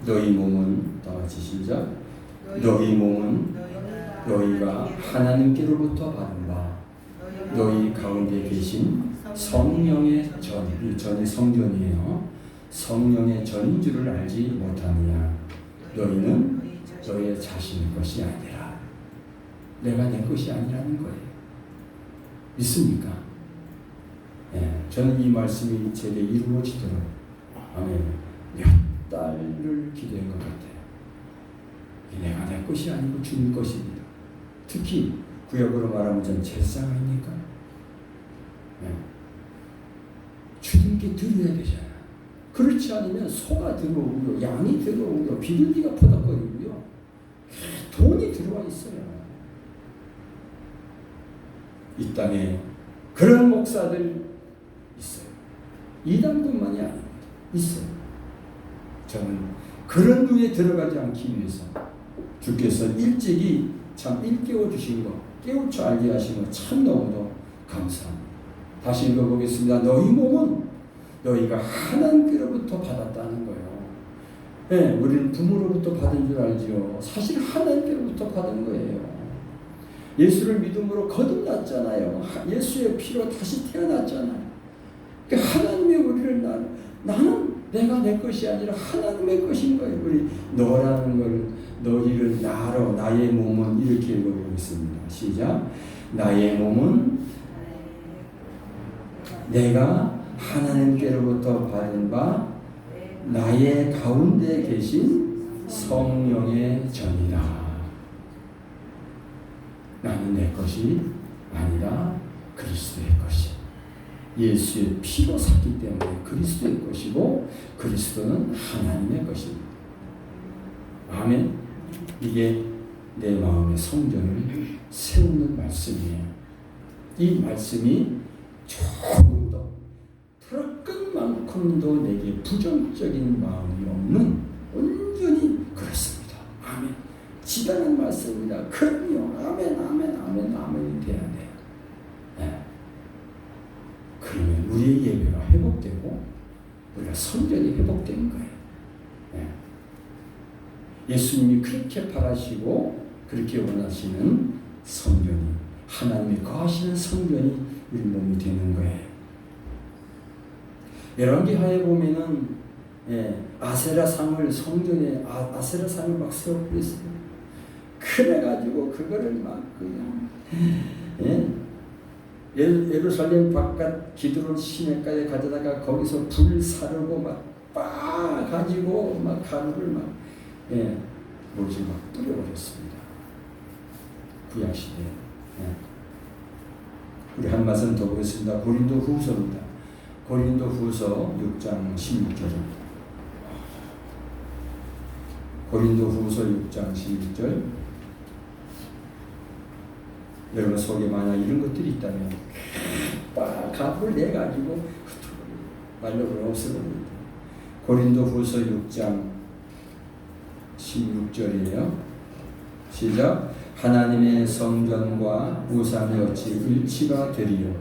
너희 몸은 다 같이 시작. 너희 몸은 너희가 하나님께로부터 받은 바 너희 가운데 계신 성령의 전, 이 전이 성전이에요. 성령의 전인 줄을 알지 못하느냐. 너희는 너희의 자신의 것이 아니라 내가 내 것이 아니라는 거예요. 믿습니까? 예, 저는 이 말씀이 제게 이루어지도록 아멘. 몇 달을 기도한 것 같아요. 내가 내 것이 아니고 주님 것입니다. 특히 구약으로 말하면 전 제사장 아닙니까? 예. 주님께 드려야 되잖아요. 그렇지 않으면 소가 들어오고요, 양이 들어오고요, 비둘기가 퍼덕거리고요, 돈이 들어와 있어요. 이 땅에 그런 목사들 있어요. 이단뿐만이 아닙니다. 있어요. 저는 그런 눈에 들어가지 않기 위해서 주께서 일찍이 참 일깨워 주신 거, 깨우쳐 알게 하신 거 참 너무도 감사합니다. 다시 읽어보겠습니다. 너희 몸은 너희가 하나님께로부터 받았다는 거예요. 네, 우리는 부모로부터 받은 줄 알지요. 사실 하나님께로부터 받은 거예요. 예수를 믿음으로 거듭났잖아요. 예수의 피로 다시 태어났잖아요. 그러니까 하나님의 우리를 나는 내가 내 것이 아니라 하나님의 것인 거예요. 우리 너라는 걸 너희를 나로 나의 몸은 이렇게 읽어보겠습니다. 시작. 나의 몸은 내가 하나님께로부터 받은 바 나의 가운데 계신 성령의 전이다. 나는 내 것이 아니라 그리스도의 것이. 예수의 피로 샀기 때문에 그리스도의 것이고 그리스도는 하나님의 것입니다. 아멘. 이게 내 마음의 성전을 세우는 말씀이에요. 이 말씀이 조금 더 그릇만큼도 내게 부정적인 마음이 없는 온전히 그렇습니다. 아멘. 지당한 말씀입니다. 그럼요. 아멘, 아멘, 아멘, 아멘이 돼야 돼요. 네. 그러면 우리의 예배가 회복되고 우리가 성전이 회복된 거예요. 네. 예수님이 그렇게 바라시고 그렇게 원하시는 성전이 하나님이 거하시는 성전이 우리 몸이 되는 거예요. 열왕기하에 보면은 아세라상을 성전에 아세라상을 막 세워버렸어요. 그래가지고 그거를 막 그냥 예루살렘 바깥 기드론 시내가에 가져다가 거기서 불 사르고 막 가지고 막 가루를 막 뭐지 막 뿌려버렸습니다. 구약시대에. 우리 한 말씀 더 보겠습니다. 고린도후서입니다. 고린도후서 6장 16절입니다. 고린도후서 6장 16절. 여러분 속에 만약 이런 것들이 있다면 가루를 내가지고 말로 없애버립니다. 고린도후서 6장 16절이에요. 시작. 하나님의 성전과 우상이 어찌 일치가 되리요.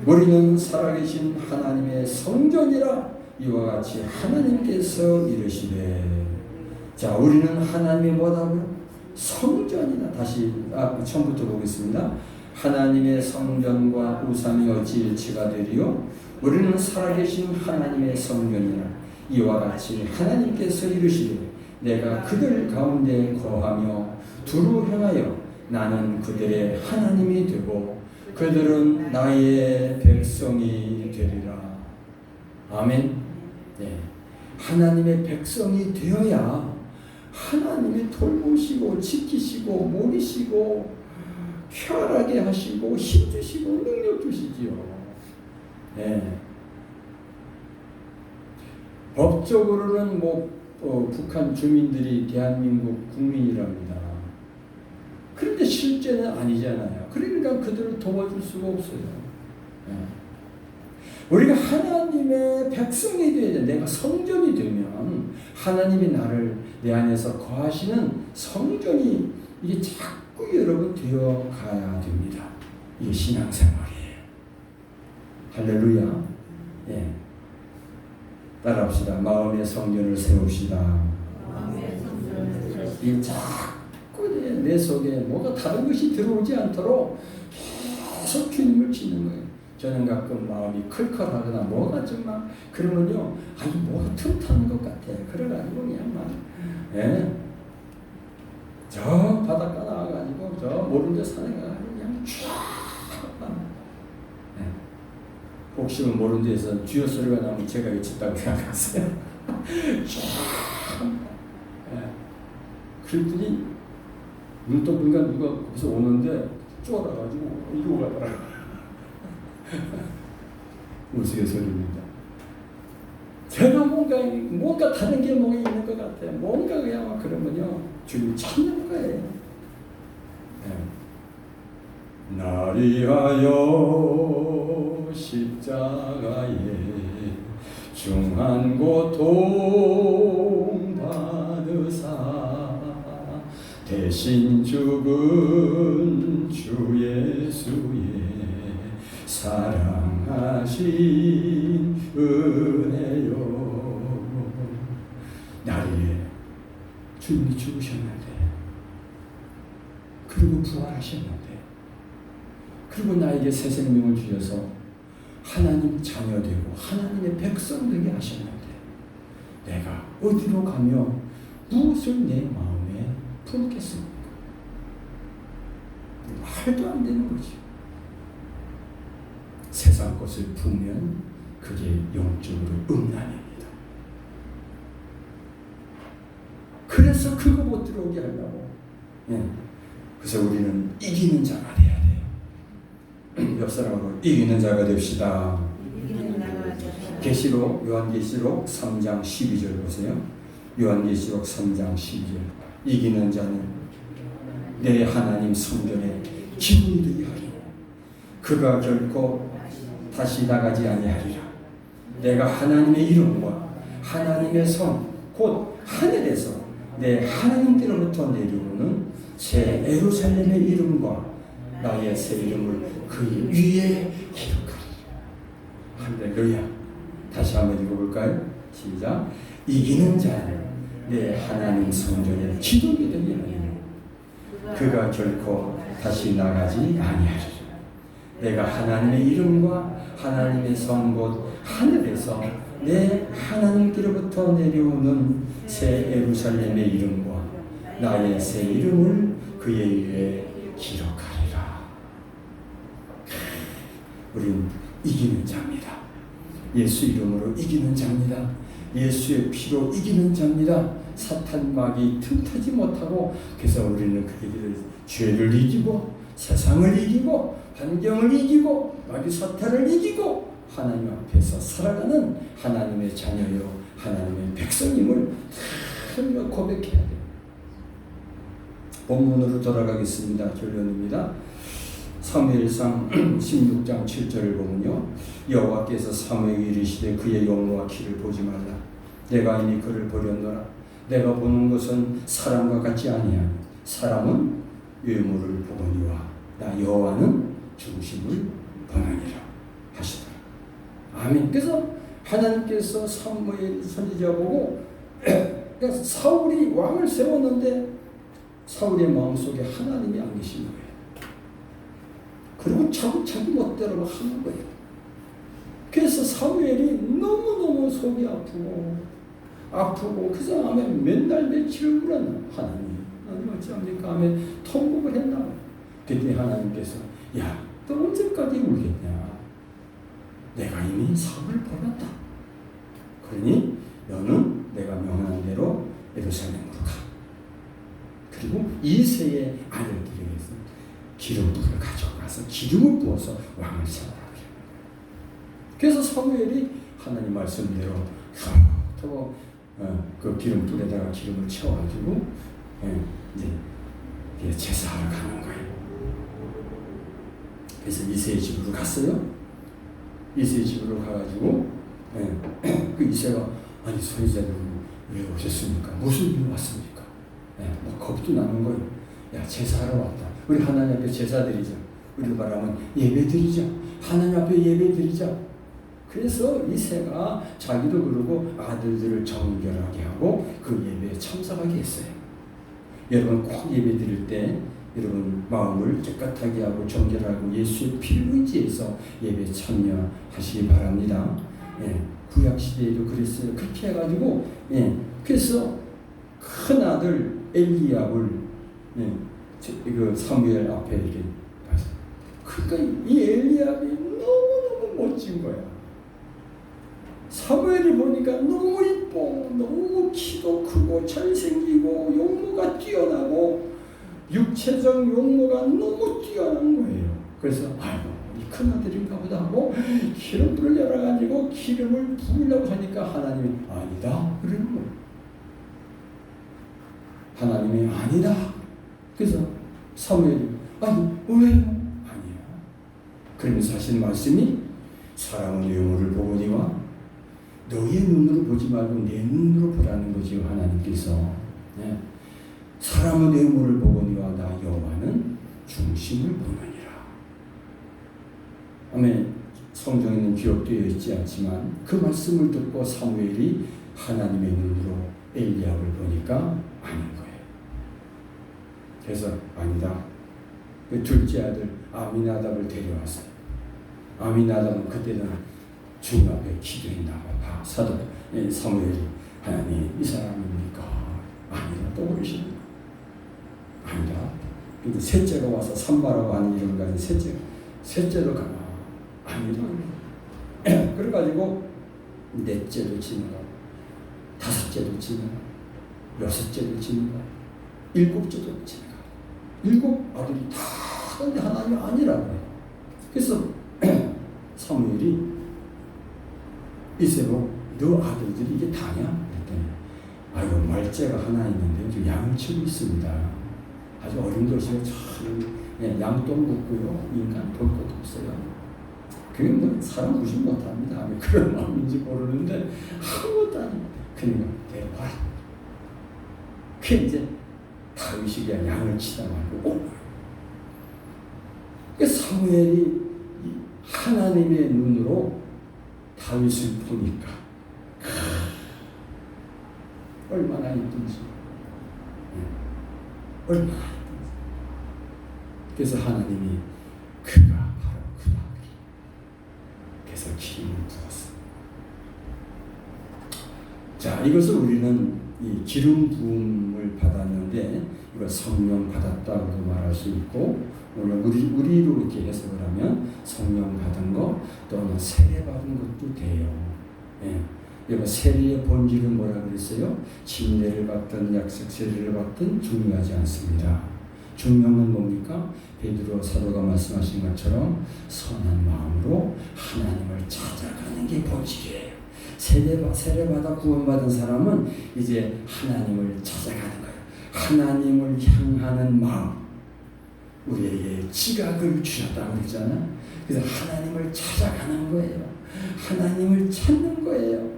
우리는 살아계신 하나님의 성전이라 이와 같이 하나님께서 이르시되. 자, 우리는 하나님의 뭐다고요? 성전이다. 다시 처음부터 보겠습니다. 하나님의 성전과 우상이 어찌 일치가 되리요. 우리는 살아계신 하나님의 성전이라 이와 같이 하나님께서 이르시되 내가 그들 가운데 거하며 두루 행하여 나는 그들의 하나님이 되고 그들은 나의 백성이 되리라. 아멘. 네. 하나님의 백성이 되어야 하나님이 돌보시고 지키시고 모이시고 쾌활하게 하시고 힘주시고 능력 주시지요. 네. 법적으로는 북한 주민들이 대한민국 국민이랍니다. 그런데 실제는 아니잖아요. 그러니까 그들을 도와줄 수가 없어요. 네. 우리가 하나님의 백성이 되어야 돼. 내가 성전이 되면 하나님이 나를 내 안에서 거하시는 성전이 이게 자꾸 여러분 되어 가야 됩니다. 이게 신앙생활이에요. 할렐루야. 예. 따라합시다. 마음의 성전을 세웁시다. 이 자꾸 내 속에 뭐가 다른 것이 들어오지 않도록 계속 주님을 짓는 거예요. 저는 가끔 마음이 클컬하거나 뭐가 좀 막 그러면요, 아니 뭐가 틈타는 것 같아. 그래가지고 그냥 막 저 바닷가 나와가지고 저 모르는 데 산에 가가지고 그냥 쫙 혹시 모르는 데서 쥐어 소리가 나면 제가 외쳤다고 생각하세요. 쫙 그랬더니 눈 떠보니까 누가 거기서 오는데 쫄아가지고 이리로 가더라고요. 우스갯소리입니다. 제가 뭔가 다른 게 뭐가 있는 것 같아요. 뭔가 그냥 그러면요 주님 찾는 거예요. 날 위하여 십자가에 중한 고통 받으사 대신 죽은 주 예수의 사랑하신 은혜요. 나를 주님이 죽으셨는데, 그리고 부활하셨는데, 그리고 나에게 새 생명을 주셔서 하나님 자녀 되고 하나님의 백성 되게 하셨는데, 내가 어디로 가며 무엇을 내 마음에 품겠습니까? 말도 안 되는 거죠. 세상 것을 품으면 그게 영적으로 음란입니다. 그래서 그거 못 들어오게 하려고. 그래서 우리는 이기는 자가 돼야 돼요. 옆 사람으로 이기는 자가 됩시다. 계시록 요한계시록 3장 12절 보세요. 요한계시록 3장 12절. 이기는 자는 내 하나님 성전에 기둥이 되게 하리니 그가 결코 다시 나가지 아니하리라. 내가 하나님의 이름과 하나님의 성 곧 하늘에서 내 하나님께로부터 내려오는 새 예루살렘의 이름과 나의 새 이름을 그 위에 기록하리라. 할렐루야. 다시 한번 읽어볼까요? 시작. 이기는 자는 내 하나님 성전에 기둥이 되게 하리라. 그가 결코 다시 나가지 아니하리라. 내가 하나님의 이름과 하나님의 성 곧 하늘에서 내 하나님께로부터 내려오는 새 예루살렘의 이름과 나의 새 이름을 그의 위에 기록하리라. 우린 이기는 자입니다. 예수 이름으로 이기는 자입니다. 예수의 피로 이기는 자입니다. 사탄 마귀 틈타지 못하고, 그래서 우리는 그들의 죄를 이기고 세상을 이기고 환경을 이기고 마귀 사탄을 이기고 하나님 앞에서 살아가는 하나님의 자녀요 하나님의 백성임을 다 고백해야 돼요. 본문으로 돌아가겠습니다. 결론입니다. 사무엘상 16장 7절을 보면요, 여호와께서 사무엘에게 이르시되 그의 용모와 키를 보지 말라. 내가 이미 그를 버렸노라. 내가 보는 것은 사람과 같지 아니하니 사람은 외모를 보거니와 나 여호와는 중심을 보느니라 하시더라. 아멘. 그래서 하나님께서 사무엘 선지자 보고 사울이 왕을 세웠는데 사울의 마음속에 하나님이 안 계신 거예요. 그리고 자기 멋대로 하는 거예요. 그래서 사무엘이 너무너무 속이 아프고 그 사람에 맨날 며칠을 울었나. 하나님 어찌합니까 하며 통곡을 했나. 그때 하나님께서 야, 너 언제까지 울겠냐. 내가 이미 사울을 버렸다. 그러니 너는 내가 명한 대로 예루살렘으로 가. 그리고 이세의 아들들에게서 기름불을 가져가서 기름을 부어서 왕을 세우라. 그래서 사무엘이 하나님 말씀대로 그 기름불에다가 기름을 채워가지고 이제 제사하러 가는 거예요. 그래서 이세의 집으로 갔어요. 이세의 집으로 가가지고 그 이세가 아니 선지자님 왜 오셨습니까? 무슨 일 왔습니까? 뭐 겁도 나는 거예요. 야, 제사하러 왔다. 우리 하나님 앞에 제사 드리자. 우리로 말하면 예배 드리자. 하나님 앞에 예배 드리자. 그래서 이새가 자기도 그러고 아들들을 정결하게 하고 그 예배에 참석하게 했어요. 여러분 꼭 예배 드릴 때 여러분 마음을 깨끗하게 하고 정결하고 예수의 피를 의지해서 예배에 참여하시기 바랍니다. 예, 구약 시대에도 그랬어요. 그렇게 해가지고 그래서 큰 아들 엘리압을 그 사무엘 앞에 이렇게 가서 그러니까 이 엘리압이 너무너무 멋진 거야. 사무엘을 보니까 너무 이뻐, 너무 키도 크고 잘생기고 용모가 뛰어나고 육체적 용모가 너무 뛰어난 거예요. 그래서 아이고 이 큰아들인가 보다 하고 기름불을 열어가지고 기름을 부으려고 하니까 하나님이 아니다 그러는 거예요. 하나님이 아니다. 그래서 사무엘이 아니 왜요? 아니야. 그러면서 하시는 말씀이 사람은 외모를 보거니와 너의 눈으로 보지 말고 내 눈으로 보라는 거지요. 하나님께서 사람은 외모를 보거니와 나 여호와는 중심을 보느니라. 아멘. 성경에는 기록되어 있지 않지만 그 말씀을 듣고 사무엘이 하나님의 눈으로 엘리압을 보니까 아닌 거예요. 그래서 아니다. 그 둘째 아들 아미나답을 데려왔어요. 아미나답은 그때는 주님 앞에 기도했나 봐. 사도 사무엘이 하나님 이 사람입니까? 아니다. 또 그러시는 거예요. 아니다. 근데 셋째가 와서 산바라고 하는 이름 가진 셋째도 가나 아니다. 그래가지고 넷째도 지나가고 다섯째도 지나가고 여섯째도 지나가고 일곱째도 지나가고 일곱 아들이 다 근데 하나님 아니라고 해요. 그래서 사무엘이 이세로 너 아들들이 이게 다냐? 그랬더니 아이고 말째가 하나 있는데 지금 양을 치고 있습니다. 아주 어린 도시에 참 양똥 굽고요. 인간 볼 것도 없어요. 그게 뭐 사람 무시 못합니다. 그런 마음인지 모르는데 아무것도 아니에요. 그러니까 내려와라. 그 이제 다윗이 양을 치다 말고 온 거예요. 그 사무엘이 하나님의 눈으로 다윗을 보니까 얼마나 이쁜지 얼마나 이쁜지. 그래서 하나님이 그가 바로 그다 그래서 기름을 부었습니다. 자, 이것을 우리는 이 기름 부음을 받았는데 이걸 성령 받았다고도 말할 수 있고 오늘 우리로 이렇게 해석을 하면 성령 받은 거 또는 세례 받은 것도 돼요. 여러분 세례의 본질은 뭐라 그랬어요? 침례를 받든 약속 세례를 받든 중요하지 않습니다. 중요한 뭡니까? 베드로 사도가 말씀하신 것처럼 선한 마음으로 하나님을 찾아가는 게 본질이에요. 세례받아 구원받은 사람은 이제 하나님을 찾아가는 거예요. 하나님을 향하는 마음. 우리에게 지각을 주셨다고 그랬잖아요. 그래서 하나님을 찾아가는 거예요. 하나님을 찾는 거예요.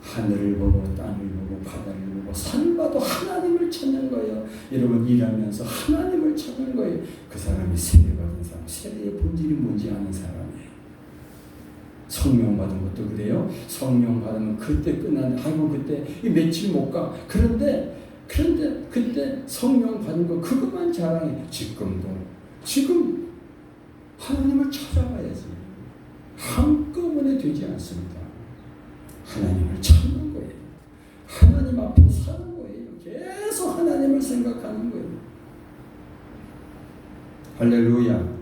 하늘을 보고 땅을 보고 바다를 보고 산 봐도 하나님을 찾는 거예요. 여러분 일하면서 하나님을 찾는 거예요. 그 사람이 세례받은 사람, 세례의 본질이 뭔지 아는 사람이에요. 성령 받은 것도 그래요. 성령 받으면 그때 끝나는데 아이고 그때 이 며칠 못 가. 그런데 그때 성령 받은 거 그것만 자랑해. 지금 하나님을 찾아가야지. 한꺼번에 되지 않습니다. 하나님을 찾는 거예요. 하나님 앞에 사는 거예요. 계속 하나님을 생각하는 거예요. 할렐루야.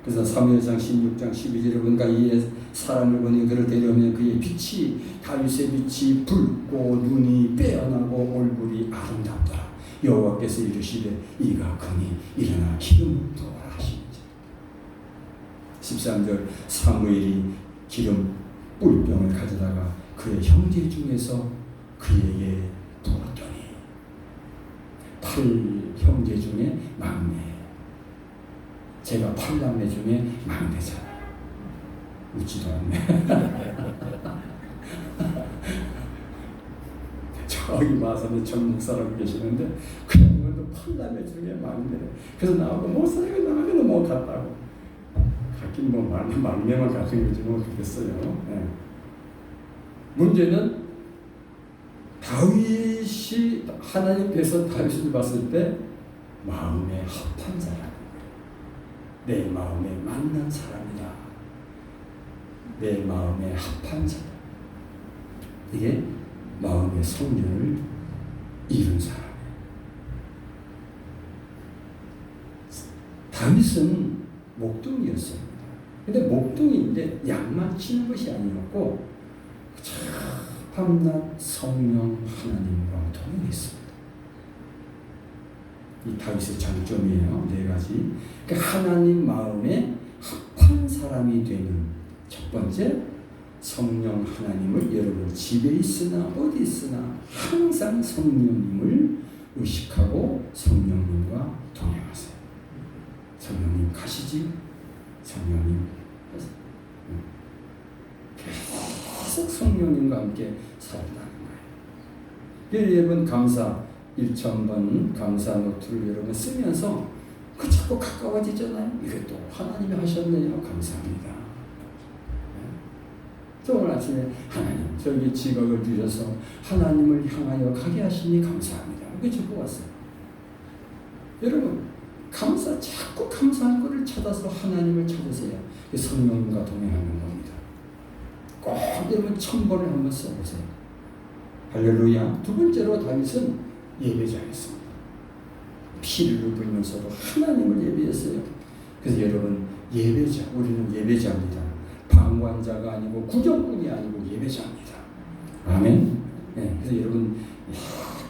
그래서 사무엘상 16장 12절에 보니까 이 사람을 보니 그를 데려오면 그의 빛이 다윗의 빛이 붉고 눈이 빼어나고 얼굴이 아름답더라. 여호와께서 이르시되 이가 거니 일어나 기름을 부어라 하시니라. 13절 사무엘이 기름 뿔병을 가져다가 그의 형제 중에서 그에게 부었더니 8형제 중에 막내. 제가 8남매 중에 막내잖아요. 웃지도 않네. 저기 마산에 전 목사라고 계시는데 그 양반도 8남매 중에 막내. 그래서 나하고 목사님 나하고는 못 갔다고. 갔긴 뭐 말미만 같은 거지 뭐 그랬어요. 네. 문제는 다윗이 하나님께서 다윗을 봤을 때 마음에 합한 사람, 내 마음에 맞는 사람이다. 내 마음에 합한 사람. 이게 마음의 성령을 이룬 사람이에요. 다윗은 목동이었습니다. 근데 목동인데 양만 치는 것이 아니었고 밤낮 성령 하나님과 동행했습니다. 이 다윗의 장점이에요. 네 가지. 그러니까 하나님 마음에 합한 사람이 되는 첫 번째, 성령 하나님을 여러분 집에 있으나 어디 있으나 항상 성령님을 의식하고 성령님과 동행하세요. 성령님 가시지? 성령님 계속 성령님과 함께 살아가는 거예요. 여러분 감사 1000번 감사 노트를 여러분 쓰면서 그 자꾸 가까워지잖아요. 이것도 하나님이 하셨네요. 감사합니다. 저 오늘 아침에 하나님 저에게 지각을 주셔서 하나님을 향하여 가게 하시니 감사합니다. 이거 적고 왔어요. 여러분 감사 자꾸 감사할 것을 찾아서 하나님을 찾으세요. 성령님과 동행하는 겁니다. 꼭 여러분 1000번을 한번 써보세요. 할렐루야. 두 번째로 다윗은 예배자였습니다. 피를 불면서도 하나님을 예배했어요. 그래서 여러분 예배자, 우리는 예배자입니다. 방관자가 아니고 구경꾼이 아니고 예배자입니다. 아멘. 네, 그래서 여러분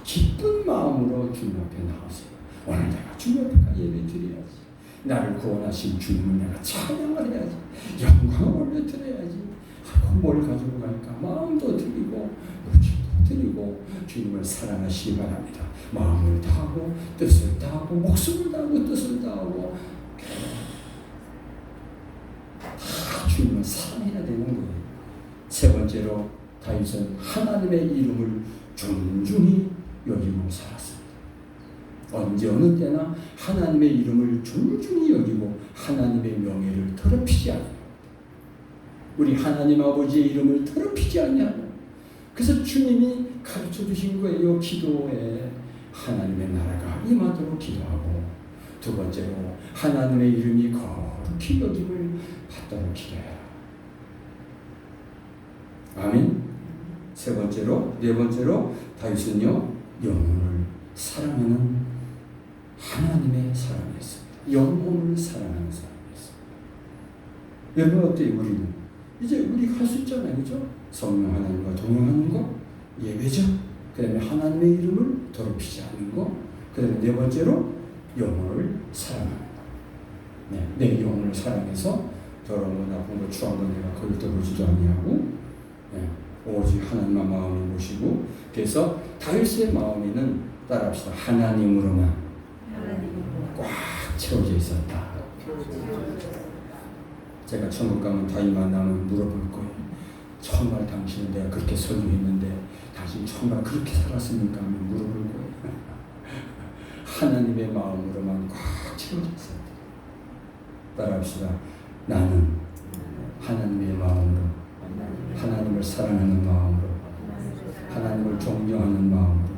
기쁜 마음으로 주님 앞에 나오세요. 오늘 내가 주님 앞에 예배 드려야지. 나를 구원하신 주님을 내가 찬양을 해야지. 영광을 올려드려야지. 뭘 가지고 갈까? 마음도 드리고 의지도 드리고 주님을 사랑하시기 바랍니다. 마음을 다하고 뜻을 다하고 목숨을 다하고 뜻을 다하고 다 주님을 사랑해야 되는 거예요. 세 번째로 다윗은 하나님의 이름을 존중히 여기고 살았습니다. 언제 어느 때나 하나님의 이름을 존중히 여기고 하나님의 명예를 더럽히지 않아요. 우리 하나님 아버지의 이름을 더럽히지 않냐고. 그래서 주님이 가르쳐 주신 거예요. 기도에 하나님의 나라가 임하도록 기도하고, 두 번째로 하나님의 이름이 거룩히 여김을 받도록 기도해라. 아멘. 세 번째로, 네 번째로 다윗은요 영혼을 사랑하는 하나님의 사람이었습니다. 영혼을 사랑하는 사람이었습니다. 여러분 어때요? 우리는 이제 우리가 할 수 있잖아요. 그죠? 성령 하나님과 동행하는 거, 예배죠. 그 다음에 하나님의 이름을 더럽히지 않는 거, 그 다음에 네 번째로 영혼을 사랑하는 거. 네, 내 영혼을 사랑해서 더러운 거, 나쁜 거, 추한 거 내가 거기 떠보지도 아니하고, 네, 오직 하나님만 마음을 모시고, 그래서 다윗의 마음에는 따라합시다. 하나님으로만 꽉 채워져 있었다. 제가 천국 가면 다윗 만나면 물어볼 거예요. 정말 당신은 내가 그렇게 설교했는데 당신 정말 그렇게 살았습니까? 하면 물어볼 거예요. 하나님의 마음으로만 꽉 채워져 있었다. 따라합시다. 나는 하나님의 마음으로, 하나님을 사랑하는 마음으로, 하나님을 존경하는 마음으로,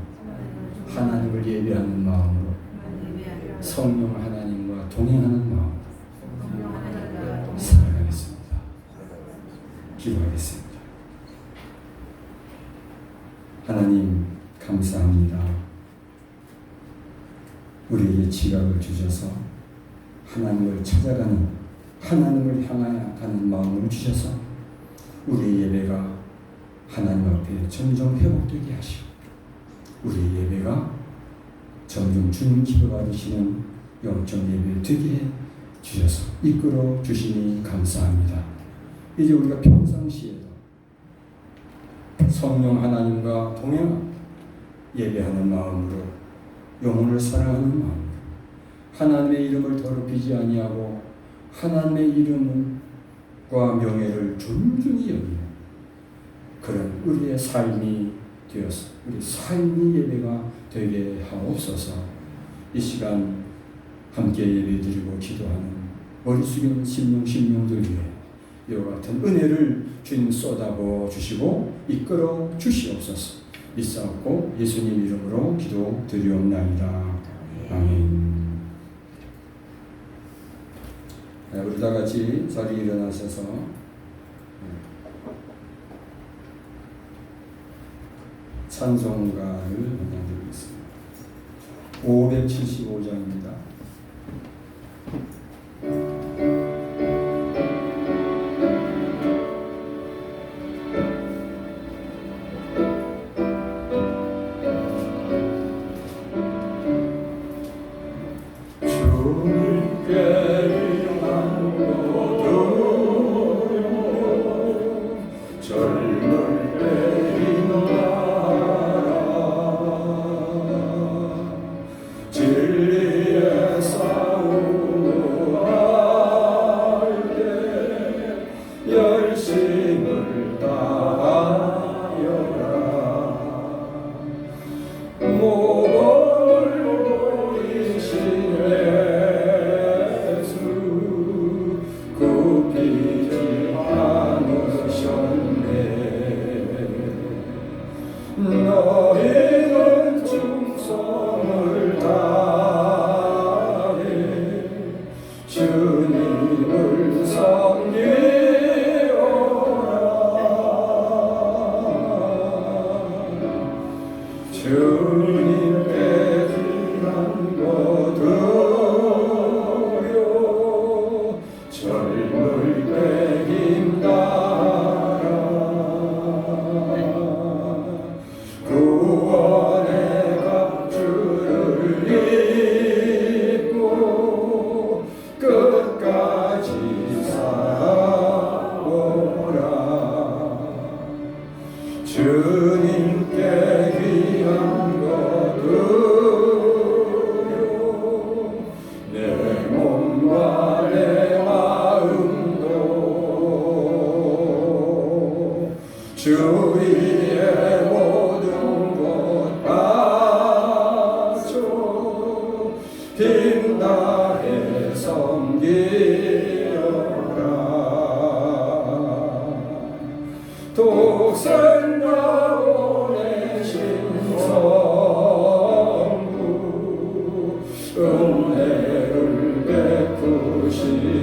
하나님을 예배하는 마음으로, 성령 하나님과 동행하는 마음으로 살아가겠습니다. 기도하겠습니다. 하나님 감사합니다. 우리에게 지각을 주셔서 하나님을 찾아가는, 하나님을 향하여 가는 마음을 주셔서 우리의 예배가 하나님 앞에 점점 회복되게 하시고, 우리의 예배가 점점 주님 기뻐받으시는 영적 예배 되게 해 주셔서 이끌어 주시니 감사합니다. 이제 우리가 평상시에도 성령 하나님과 동행하고 예배하는 마음으로, 영혼을 사랑하는 마음으로, 하나님의 이름을 더럽히지 아니하고 하나님의 이름과 명예를 존중히 여기는 그런 우리의 삶이 되어서 우리 삶이 예배가 되게 하옵소서. 이 시간 함께 예배드리고 기도하는 머리 숙이는 심령들 위해 이와 같은 은혜를 주님 쏟아부어 주시고 이끌어 주시옵소서. 있사옵고 예수님 이름으로 기도드리옵나이다. 아멘. 네, 우리 다 같이 자리에 일어나셔서 찬송가를 드리겠습니다. 575장입니다. 너희는 충성을 다해 주님을 섬기오라. 주님께 귀한 거 드려 젊을 때 힘다하라. 구원의 갑주를 입고 끝까지 싸워라. 주님께 귀한 것 드려 내 몸과 내 마음도 주의 모든 것 바쳐 힘 다해 섬기어라. 독생자 보내신 성부 은혜를 베푸시니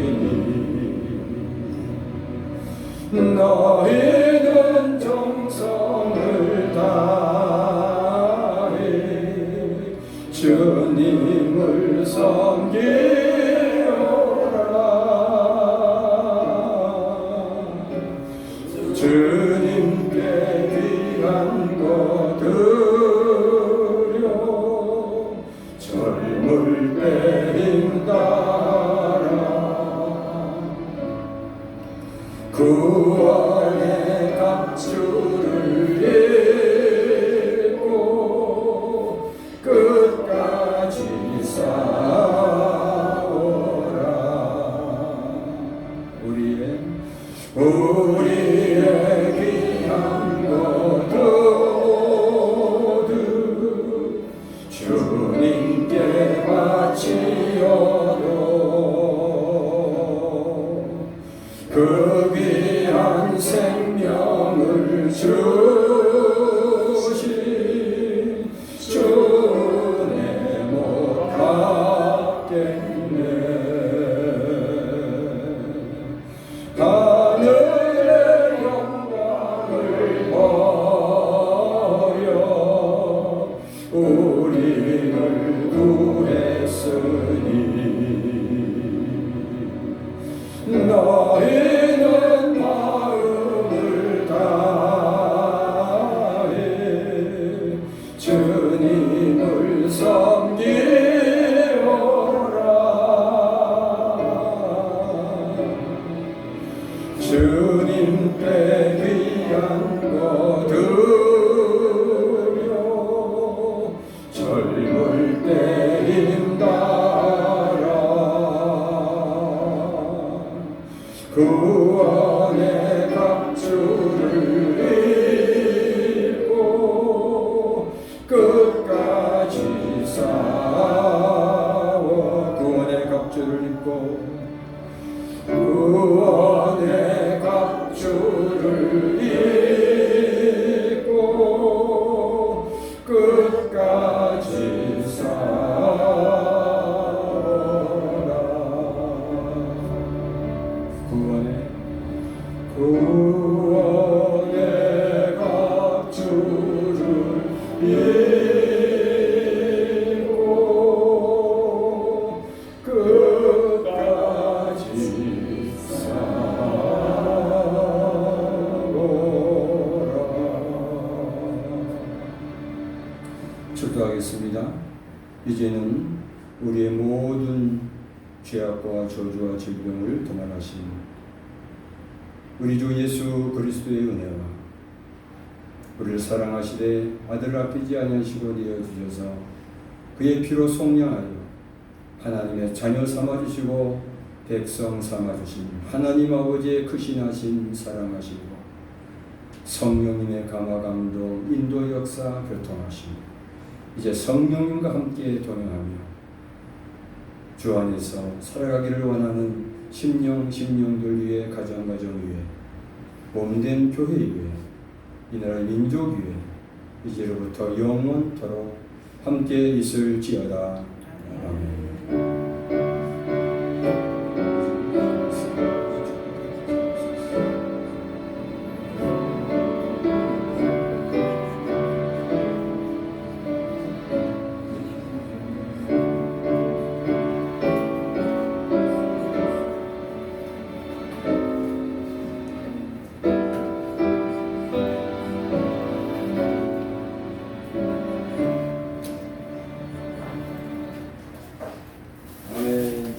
너희는 정성을 다해 주님을 섬기어라. 주님께 귀한 거 드려 젊을 때 힘다하라. 구원의 갑주를 입고 끝까지 싸워라. 우리의 귀한 것 모두 주님께 바치어도 그 귀한 생명을 주신 주내 못 받겠네. 하늘의 영광을 버려 우리를 구했으니 너희는 마음을 다해 주님을 섬기어라. 주님께 귀한 거 드려 젊을 때 힘다하라. 구원의 갑주를 입고 끝까지 싸워. 구원의 갑주를 입고 구원의 갑주를 입고 끝까지 살아라. 구원의 갑주를 입고 끝까지 살아라. 축도하겠습니다. 이제는 우리의 모든 죄악과 저주와 질병을 도말하신 우리 주 예수 그리스도의 은혜와 우리를 사랑하시되 아들을 아끼지 아니하시고 내어 주셔서 그의 피로 속량하여 하나님의 자녀 삼아주시고 백성 삼아주신 하나님 아버지의 크신하신 사랑하시고 성령님의 감화감동 인도 역사 교통하시고 이제 성령님과 함께 동행하며 주 안에서 살아가기를 원하는 심령들 위해 가정 위해 몸된 교회 위해 이 나라 민족 위해 이제로부터 영원토록 함께 있을지어다. 아멘.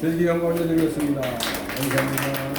즐기 영광 올려드리겠습니다. 감사합니다.